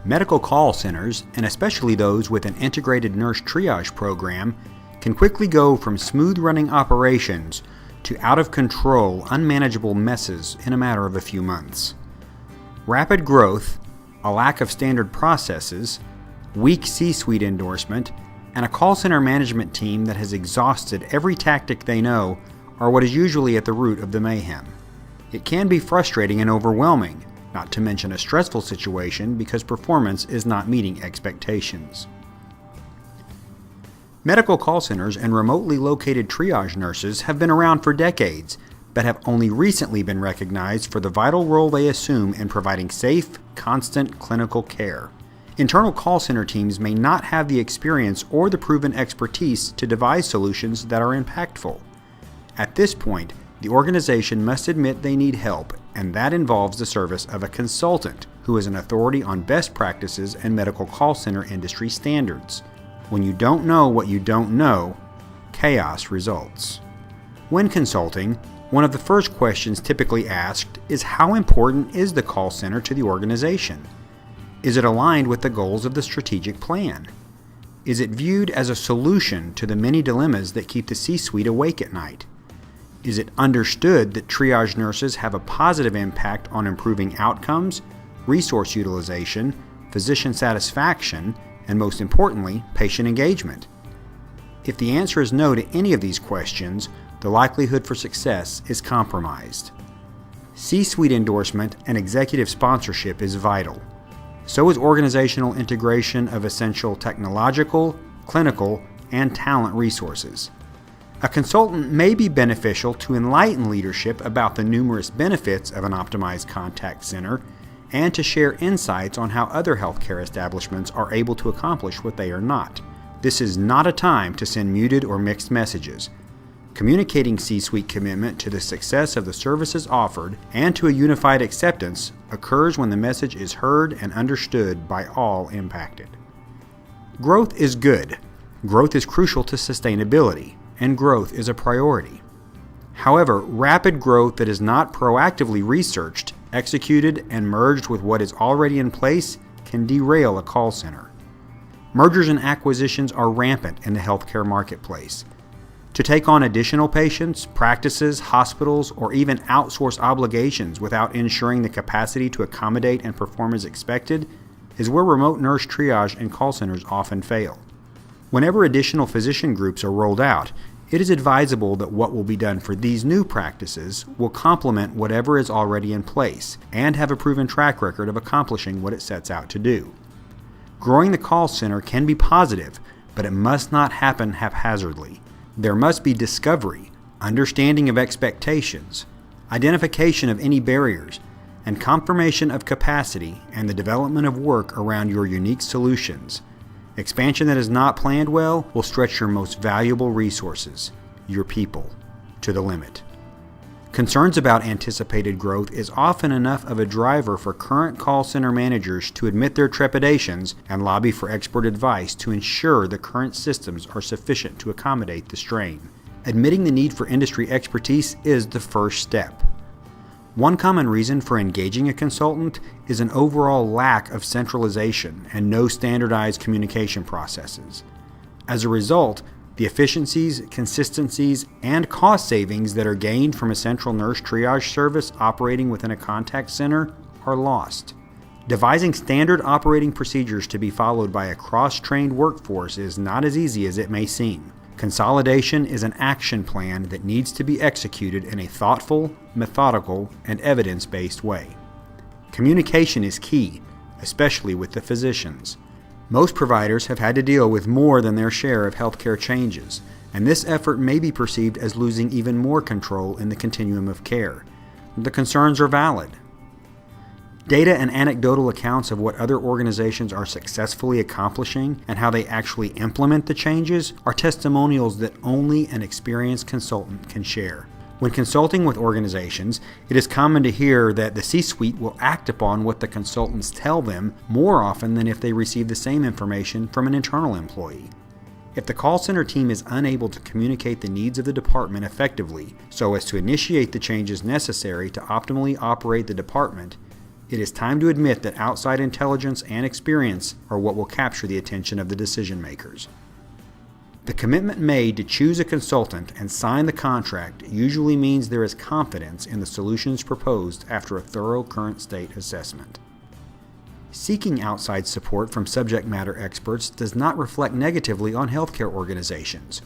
Medical call centers, and especially those with an integrated nurse triage program, can quickly go from smooth-running operations to out-of-control, unmanageable messes in a matter of a few months. Rapid growth, a lack of standard processes, weak C-suite endorsement, and a call center management team that has exhausted every tactic they know are what is usually at the root of the mayhem. It can be frustrating and overwhelming, not to mention a stressful situation because performance is not meeting expectations. Medical call centers and remotely located triage nurses have been around for decades, but have only recently been recognized for the vital role they assume in providing safe, constant clinical care. Internal call center teams may not have the experience or the proven expertise to devise solutions that are impactful. At this point, the organization must admit they need help, and that involves the service of a consultant who is an authority on best practices and medical call center industry standards. When you don't know what you don't know, chaos results. When consulting, one of the first questions typically asked is how important is the call center to the organization? Is it aligned with the goals of the strategic plan? Is it viewed as a solution to the many dilemmas that keep the C-suite awake at night? Is it understood that triage nurses have a positive impact on improving outcomes, resource utilization, physician satisfaction, and most importantly, patient engagement? If the answer is no to any of these questions, the likelihood for success is compromised. C-suite endorsement and executive sponsorship is vital. So is organizational integration of essential technological, clinical, and talent resources. A consultant may be beneficial to enlighten leadership about the numerous benefits of an optimized contact center and to share insights on how other healthcare establishments are able to accomplish what they are not. This is not a time to send muted or mixed messages. Communicating C-suite commitment to the success of the services offered and to a unified acceptance occurs when the message is heard and understood by all impacted. Growth is good. Growth is crucial to sustainability, and growth is a priority. However, rapid growth that is not proactively researched, executed, and merged with what is already in place can derail a call center. Mergers and acquisitions are rampant in the healthcare marketplace. To take on additional patients, practices, hospitals, or even outsource obligations without ensuring the capacity to accommodate and perform as expected is where remote nurse triage and call centers often fail. Whenever additional physician groups are rolled out, it is advisable that what will be done for these new practices will complement whatever is already in place and have a proven track record of accomplishing what it sets out to do. Growing the call center can be positive, but it must not happen haphazardly. There must be discovery, understanding of expectations, identification of any barriers, and confirmation of capacity and the development of work around your unique solutions. Expansion that is not planned well will stretch your most valuable resources, your people, to the limit. Concerns about anticipated growth is often enough of a driver for current call center managers to admit their trepidations and lobby for expert advice to ensure the current systems are sufficient to accommodate the strain. Admitting the need for industry expertise is the first step. One common reason for engaging a consultant is an overall lack of centralization and no standardized communication processes. As a result, the efficiencies, consistencies, and cost savings that are gained from a central nurse triage service operating within a contact center are lost. Devising standard operating procedures to be followed by a cross-trained workforce is not as easy as it may seem. Consolidation is an action plan that needs to be executed in a thoughtful, methodical, and evidence-based way. Communication is key, especially with the physicians. Most providers have had to deal with more than their share of healthcare changes, and this effort may be perceived as losing even more control in the continuum of care. The concerns are valid. Data and anecdotal accounts of what other organizations are successfully accomplishing and how they actually implement the changes are testimonials that only an experienced consultant can share. When consulting with organizations, it is common to hear that the C-suite will act upon what the consultants tell them more often than if they receive the same information from an internal employee. If the call center team is unable to communicate the needs of the department effectively so as to initiate the changes necessary to optimally operate the department, It is time to admit that outside intelligence and experience are what will capture the attention of the decision makers. The commitment made to choose a consultant and sign the contract usually means there is confidence in the solutions proposed after a thorough current state assessment. Seeking outside support from subject matter experts does not reflect negatively on healthcare organizations.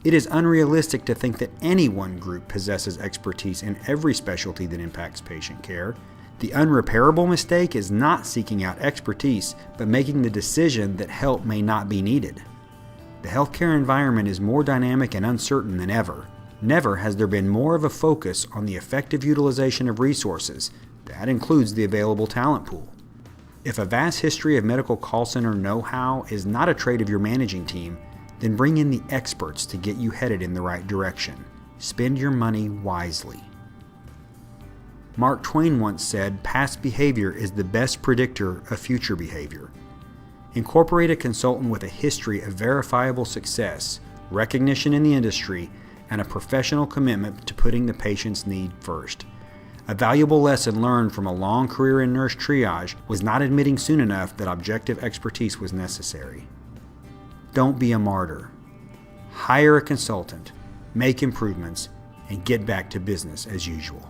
It is unrealistic to think that any one group possesses expertise in every specialty that impacts patient care. The unrepairable mistake is not seeking out expertise, but making the decision that help may not be needed. The healthcare environment is more dynamic and uncertain than ever. Never has there been more of a focus on the effective utilization of resources. That includes the available talent pool. If a vast history of medical call center know-how is not a trait of your managing team, then bring in the experts to get you headed in the right direction. Spend your money wisely. Mark Twain once said, "Past behavior is the best predictor of future behavior." Incorporate a consultant with a history of verifiable success, recognition in the industry, and a professional commitment to putting the patient's need first. A valuable lesson learned from a long career in nurse triage was not admitting soon enough that objective expertise was necessary. Don't be a martyr. Hire a consultant, make improvements, and get back to business as usual.